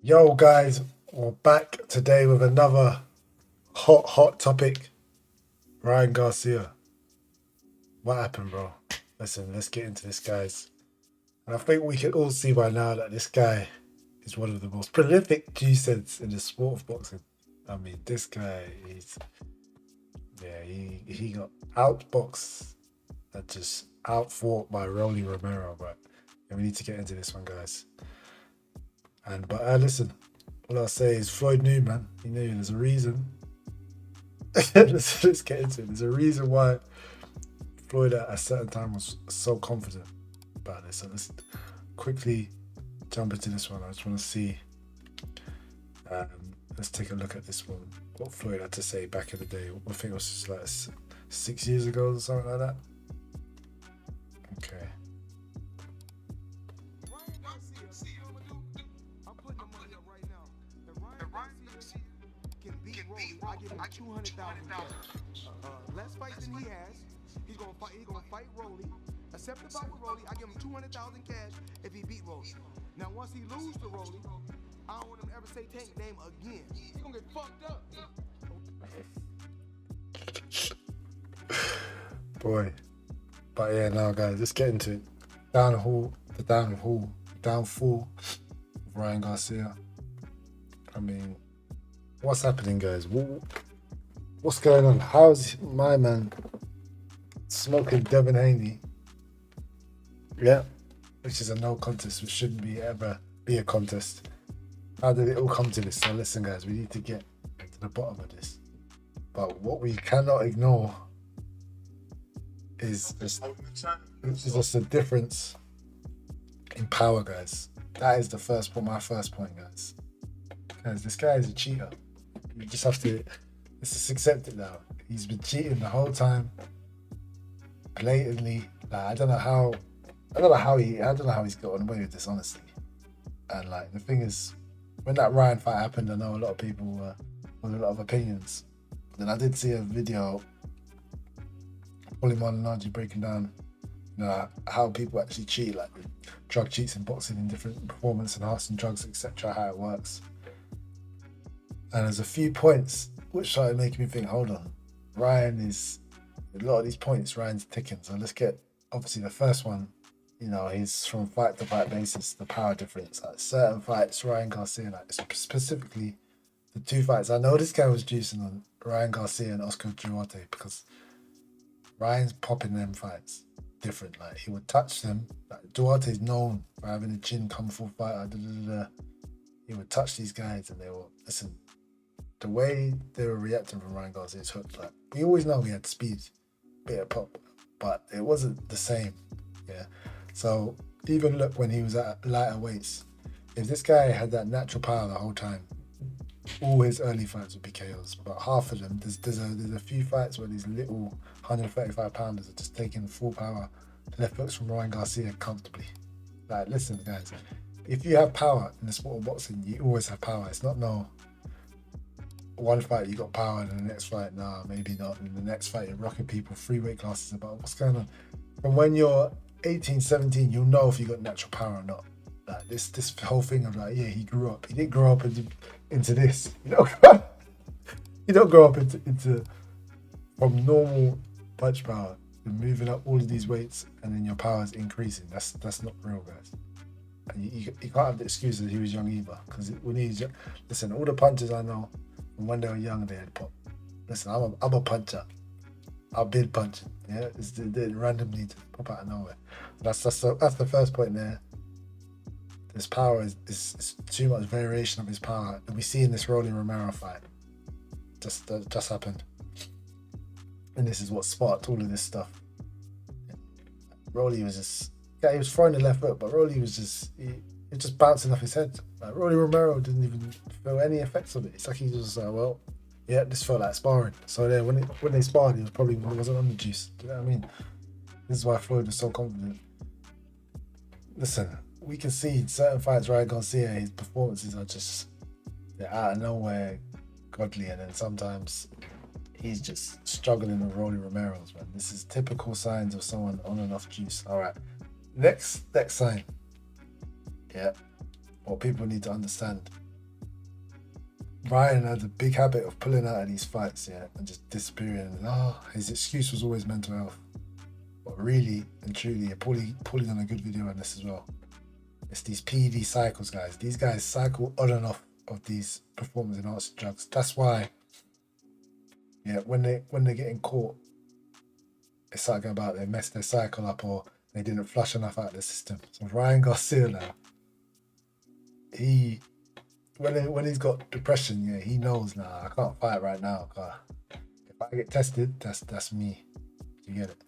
Yo, guys, we're back today with another hot topic. Ryan Garcia. What happened, bro? Listen, let's get into this, guys. And I think we can all see by now that this guy is one of the most prolific G-Sens in the sport of boxing. I mean, this guy, he got outboxed and just outfought by Rolly Romero, but yeah, we need to get into this one, guys. But listen, all I'll say is Floyd knew, man. He knew there's a reason. let's get into it. There's a reason why Floyd at a certain time was so confident about this. So let's quickly jump into this one. I just want to see. Um, let's take a look at this one. What Floyd had to say back in the day. I think it was just like 6 years ago or something like that. Okay. I give him 200,000 less fights than he has. He's gonna fight. He's gonna fight Rolly. Accept the fight with Rolly. I give him 200,000 cash if he beat Rolly. Now once he loses to Rolly, I don't want him to ever say Tank's name again. He's gonna get fucked up. Boy. But yeah, now guys, let's get into it. Downfall of Ryan Garcia. I mean, what's happening, guys? What's going on? How's my man smoking Devin Haney? Yeah, which is a no contest, which shouldn't be ever be a contest. How did it all come to this? So listen, guys, we need to get to the bottom of this. But what we cannot ignore is just the difference in power, guys. That is my first point, guys. Guys, this guy is a cheater. You just have to let's just accept it now. He's been cheating the whole time, blatantly. Like, I don't know how he's gotten away with this, honestly. And like the thing is, when that Ryan fight happened, I know a lot of people with a lot of opinions. Then I did see a video, Oli Malignaggi breaking down, how people actually cheat, like drug cheats in boxing, in different performance enhancing drugs, etc. How it works. And there's a few points which started making me think, hold on, a lot of these points Ryan's ticking. So let's get, obviously the first one, he's from fight to fight basis, the power difference. Like certain fights, Ryan Garcia, like specifically the two fights. I know this guy was juicing on Ryan Garcia and Oscar Duarte because Ryan's popping them fights different. Like he would touch them. Like Duarte's known for having a chin, kung fu fighter. He would touch these guys and they will listen. The way they were reacting from Ryan Garcia's hook, like we always know he had speed, bit of pop, but it wasn't the same. Yeah. So even look when he was at lighter weights, if this guy had that natural power the whole time, all his early fights would be KOs. But half of them, there's a few fights where these little 135 pounders are just taking full power left hooks from Ryan Garcia comfortably. Like, listen, guys, if you have power in the sport of boxing, you always have power. It's not no one fight you got power and the next fight, nah, maybe not. And the next fight you're rocking people 3 weight classes about what's going on. From when you're 18, 17, you'll know if you got natural power or not. Like this whole thing of like, yeah, he grew up. He didn't grow up into this. You don't grow up into from normal punch power and moving up all of these weights and then your power is increasing. That's not real, guys. And you can't have the excuse that he was young either, because when he's young, listen, all the punches I know from when they were young, they had pop. Listen, I'm a puncher. I've been punching. Yeah, it didn't randomly to pop out of nowhere. That's the first point there. His power is too much variation of his power, and we see in this Rolly Romero fight. Just happened, and this is what sparked all of this stuff. Rolly was just, he was throwing the left foot, but Rolly was just bouncing off his head. Like Rolly Romero didn't even feel any effects of it. It's like he was like, well, yeah, this felt like sparring. So then when they sparred, he wasn't on the juice. Do you know what I mean? This is why Floyd was so confident. Listen, we can see in certain fights, Ryan Garcia, his performances are just, they're out of nowhere godly, and then sometimes he's just struggling with Rolly Romero's, man. This is typical signs of someone on and off juice. All right, next sign. Yeah, what people need to understand Ryan had a big habit of pulling out of these fights, yeah, and just disappearing. And his excuse was always mental health. But really and truly, Paulie done a good video on this as well. It's these PED cycles, guys. These guys cycle on and off of these performance enhancing drugs. That's why, yeah, when they're getting caught, it's something about they messed their cycle up or they didn't flush enough out of the system. So Ryan Garcia now, when he's got depression, yeah, he knows now, I can't fight right now. If I get tested, that's me. You get it?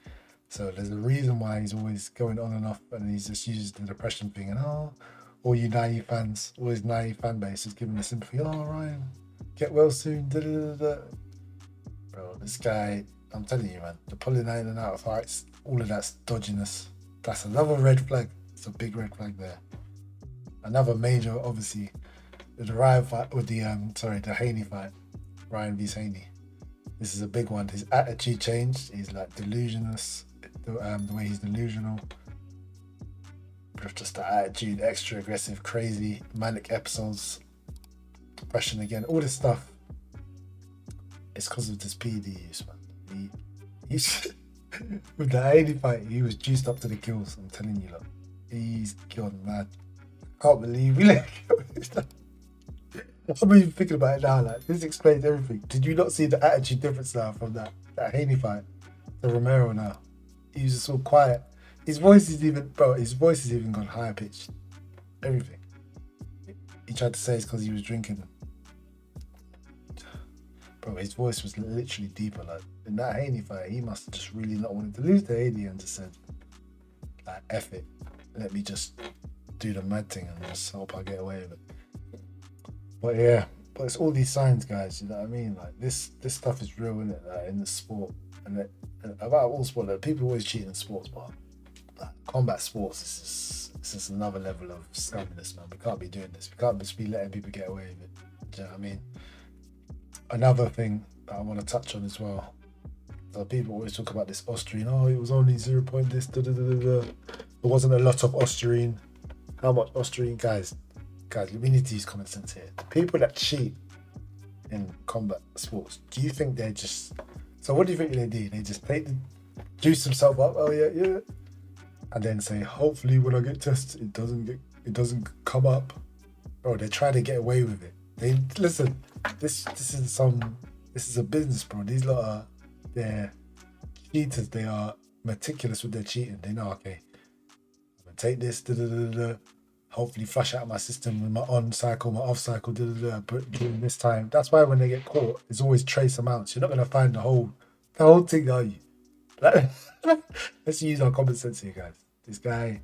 So there's a reason why he's always going on and off, and he's just uses the depression thing. And all you naive fans, all his naive fan base is giving the sympathy. Oh, Ryan, get well soon. Da, da, da, da. Bro, this guy, I'm telling you, man, the pulling in and out of fights, all of that's dodginess. That's another red flag. It's a big red flag there. Another major, obviously, the Ryan fight with the Haney fight, Ryan vs Haney. This is a big one. His attitude changed. He's like delusionous. The way he's delusional. Just the attitude, extra aggressive, crazy, manic episodes, depression again, all this stuff. It's because of this PED use, man. He's with the Haney fight, he was juiced up to the gills. I'm telling you, look, he's gone mad. Can't believe we let him. I'm even thinking about it now. Like, this explains everything. Did you not see the attitude difference now from that Haney fight to Romero now? He was just all quiet. His voice is even gone higher pitched. Everything. He tried to say it's because he was drinking. Bro, his voice was literally deeper. Like, in that Haney fight, he must have just really not wanted to lose to Haney and just said, like, F it. Let me just do the mad thing and just hope I get away with it. But yeah, it's all these signs, guys, you know what I mean? Like, this stuff is real, isn't it? Like, in the sport. And about all sport, like, people always cheat in sports, but like, combat sports is just another level of scumminess, man. We can't be doing this. We can't just be letting people get away with it. Do you know what I mean? Another thing that I want to touch on as well. So people always talk about this Osterine. Oh, it was only 0. This, da da da da da. There wasn't a lot of Osterine. How much Osterine, guys, we need to use common sense here. People that cheat in combat sports, do you think they're just... So what do you think they do? They just juice themselves up, oh yeah, and then say, hopefully when I get tested, it doesn't come up. Bro, they're trying to get away with it. Listen, this is a business, bro. These lot they're cheaters. They are meticulous with their cheating. They know, okay, I'm gonna take this, da da da da. Hopefully flush out my system with my on cycle, my off cycle, but during this time. That's why when they get caught, it's always trace amounts. You're not gonna find the whole thing, are you? Like, let's use our common sense here, guys. This guy,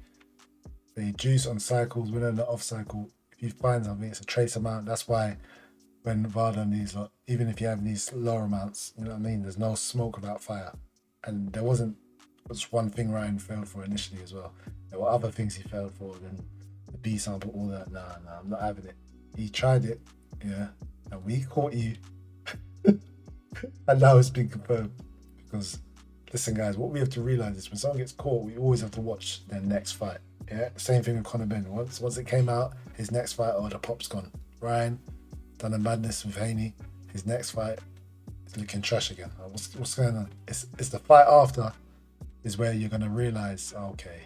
they juice on cycles, when on the off cycle. If you find something, it's a trace amount. That's why when VADA and these, even if you have these lower amounts, you know what I mean? There's no smoke without fire. And there wasn't just one thing Ryan failed for initially as well. There were other things he failed for. Then the B sample, all that. Nah, I'm not having it. He tried it, yeah, and we caught you. And now it's been confirmed. Because, listen, guys, what we have to realize is when someone gets caught, we always have to watch their next fight. Yeah, same thing with Conor Ben. Once it came out, his next fight, the pop's gone. Ryan done a madness with Haney. His next fight is looking trash again. What's going on? It's the fight after is where you're gonna realize, okay,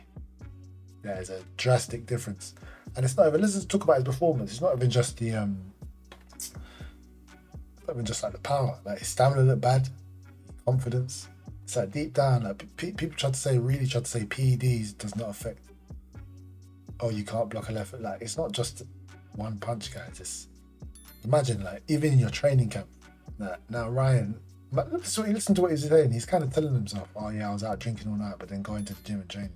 there's a drastic difference. And it's not even, let's just talk about his performance. It's not even just the it's not even just like the power. Like, his stamina looked bad, confidence. It's like deep down, like people really try to say PEDs does not affect. Oh, you can't block a left foot. Like, it's not just one punch, guys. Imagine, like, even in your training camp. Now Ryan, listen to what he's saying. He's kind of telling himself, oh yeah, I was out drinking all night, but then going to the gym and training.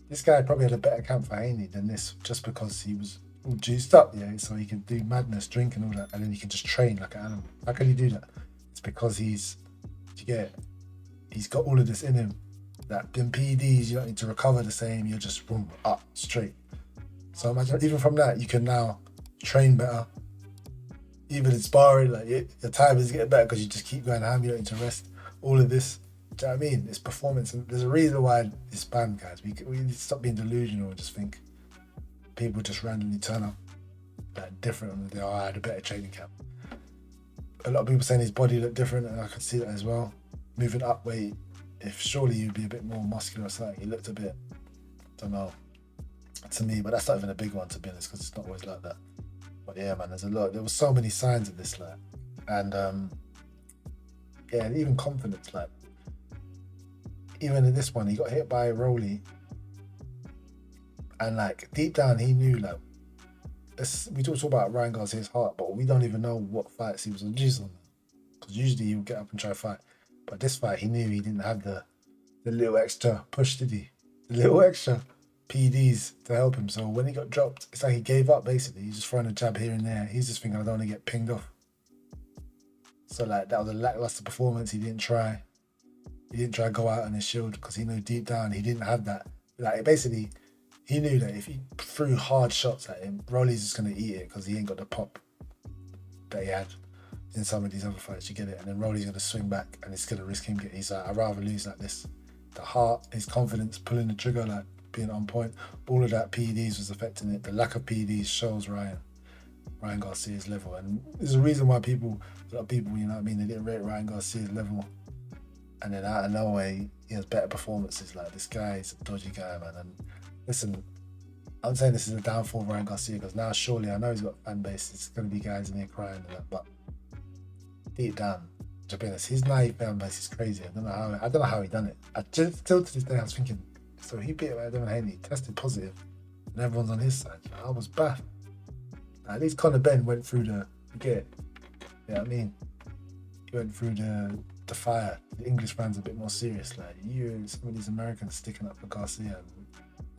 This guy probably had a better camp for Haney than this, just because he was all juiced up, yeah, so he can do madness, drink and all that, and then he can just train like an animal. How can he do that? It's because he's got all of this in him. That in PEDs, you don't need to recover the same, you're just boom, up, straight. So imagine, even from that, you can now train better. Even in sparring, like, your time is getting better because you just keep going ham, you don't need to rest. All of this, do you know what I mean? It's performance, and there's a reason why it's banned, guys. We need to stop being delusional and just think people just randomly turn up different on the day. I had a better training camp. A lot of people saying his body looked different, and I could see that as well. Moving up weight, if surely you'd be a bit more muscular or something, he looked a bit, I don't know, to me, but that's not even a big one to be honest, because it's not always like that. But yeah, man, there was so many signs of this, like, and even confidence, like, even in this one, he got hit by Rolly, and like deep down, he knew, like, we talk about Ryan Garcia's heart, but we don't even know what fights he was on juice on, because usually he would get up and try to fight, but this fight, he knew he didn't have the little extra push, did he? The little extra PDs to help him. So when he got dropped, it's like he gave up basically. He's just throwing a jab here and there. He's just thinking, I don't want to get pinged off. So like that was a lackluster performance. He didn't try to go out on his shield because he knew deep down he didn't have that. Like basically, he knew that if he threw hard shots at him, Rolly's just gonna eat it because he ain't got the pop that he had in some of these other fights. You get it, and then Rolly's gonna swing back and it's gonna risk him getting. He's like, I'd rather lose like this. The heart, his confidence, pulling the trigger, like being on point, all of that PEDs was affecting it. The lack of PEDs shows Ryan Garcia's level, and there's a reason why a lot of people, you know what I mean, they didn't rate Ryan Garcia's level, and then out of nowhere he has better performances. Like, this guy is a dodgy guy, man. And listen, I'm saying this is a downfall of Ryan Garcia because now surely I know he's got a fan base. It's going to be guys in there crying and that, but deep down, to be honest, his naive fan base is crazy. I don't know how he done it. Still to this day, I was thinking, so he beat Devin Haney, tested positive, and everyone's on his side. I was baffed. At least Conor Benn went through you get it? You know what I mean? He went through the fire. The English fans are a bit more serious. Like, some of these Americans sticking up for Garcia.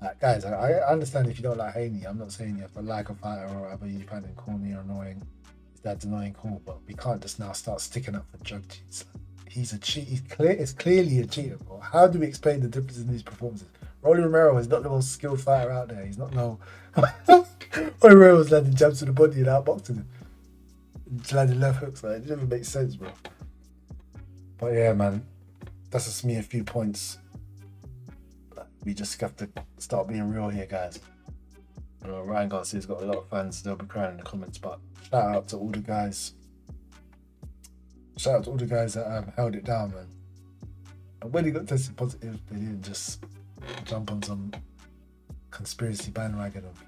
Like, guys, I understand if you don't like Haney. I'm not saying you have to like a fighter or whatever. You find him corny or annoying. His dad's annoying, cool, but we can't just now start sticking up for drug cheats. He's a cheat. It's clearly a cheater, bro. How do we explain the difference in these performances? Rolly Romero is not the most skilled fighter out there. He's not no. Rolly Romero's landing jabs to the body and outboxing him. He's landing left hooks. Like, it doesn't make sense, bro. But yeah, man, that's just me a few points. We just have to start being real here, guys. Ryan Garcia's got a lot of fans. They'll be crying in the comments, but shout out to all the guys. Shout out to all the guys that held it down, man. And when he got tested positive, they didn't just jump on some conspiracy bandwagon of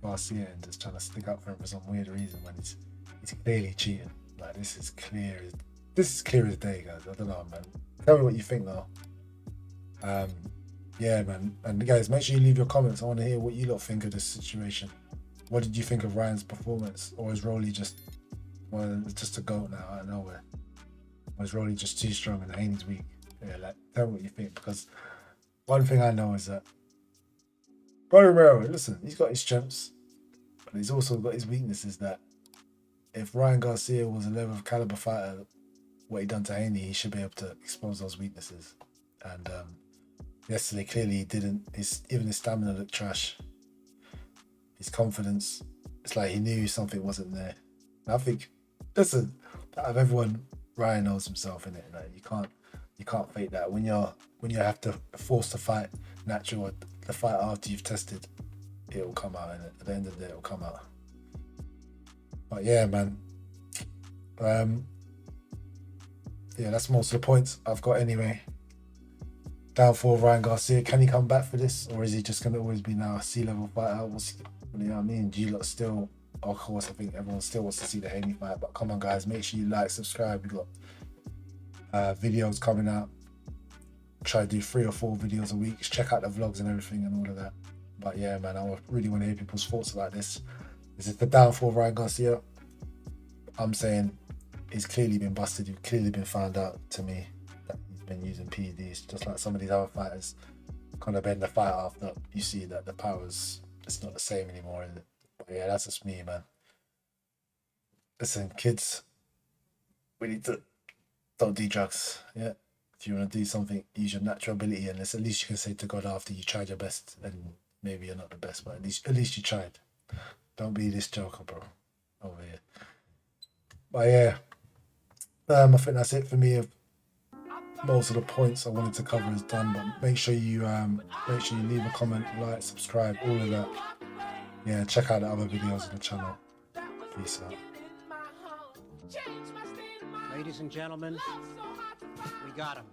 Garcia and just trying to stick up for him for some weird reason when he's clearly cheating. Like, this is clear as day, guys. I don't know, man. Tell me what you think, though. Yeah, man. And guys, make sure you leave your comments. I want to hear what you lot think of this situation. What did you think of Ryan's performance? Or is Rolly just a goat now out of nowhere? Or is Rolly just too strong and Haney's weak? Yeah, like, tell me what you think, because one thing I know is that Rolly Romero, listen, he's got his strengths, but he's also got his weaknesses. That if Ryan Garcia was a level of caliber fighter, what he done to Haney, he should be able to expose those weaknesses. And yesterday, clearly he didn't. Even his stamina looked trash. His confidence, it's like he knew something wasn't there. And I think, listen, out of everyone, Ryan knows himself, innit? Like, you can't fake that. When you have to force the fight natural, the fight after you've tested, it will come out, innit? At the end of the day, it will come out. But yeah, man. Yeah, that's most of the points I've got anyway. Downfall of Ryan Garcia. Can he come back for this? Or is he just going to always be now a C-level fighter? You know what I mean? Do you lot still, of course, I think everyone still wants to see the Haney fight. But come on, guys, make sure you like, subscribe. We've got videos coming out. Try to do 3 or 4 videos a week. Check out the vlogs and everything and all of that. But yeah, man, I really want to hear people's thoughts about this. This is the downfall of Ryan Garcia. I'm saying he's clearly been busted. He's clearly been found out, to me, that he's been using PEDs, just like some of these other fighters. Kind of been the fight after you see that the power's, it's not the same anymore, is it? But yeah, that's just me, man. Listen, kids, we need to don't do drugs. Yeah, if you want to do something, use your natural ability, and at least you can say to God after you tried your best, and maybe you're not the best, but at least you tried. Don't be this joker, bro, over here. But yeah, I think that's it for me. Most of the points I wanted to cover is done, but make sure you leave a comment, like, subscribe, all of that. yeah, check out the other videos on the channel. Peace out. Ladies and gentlemen, we got him.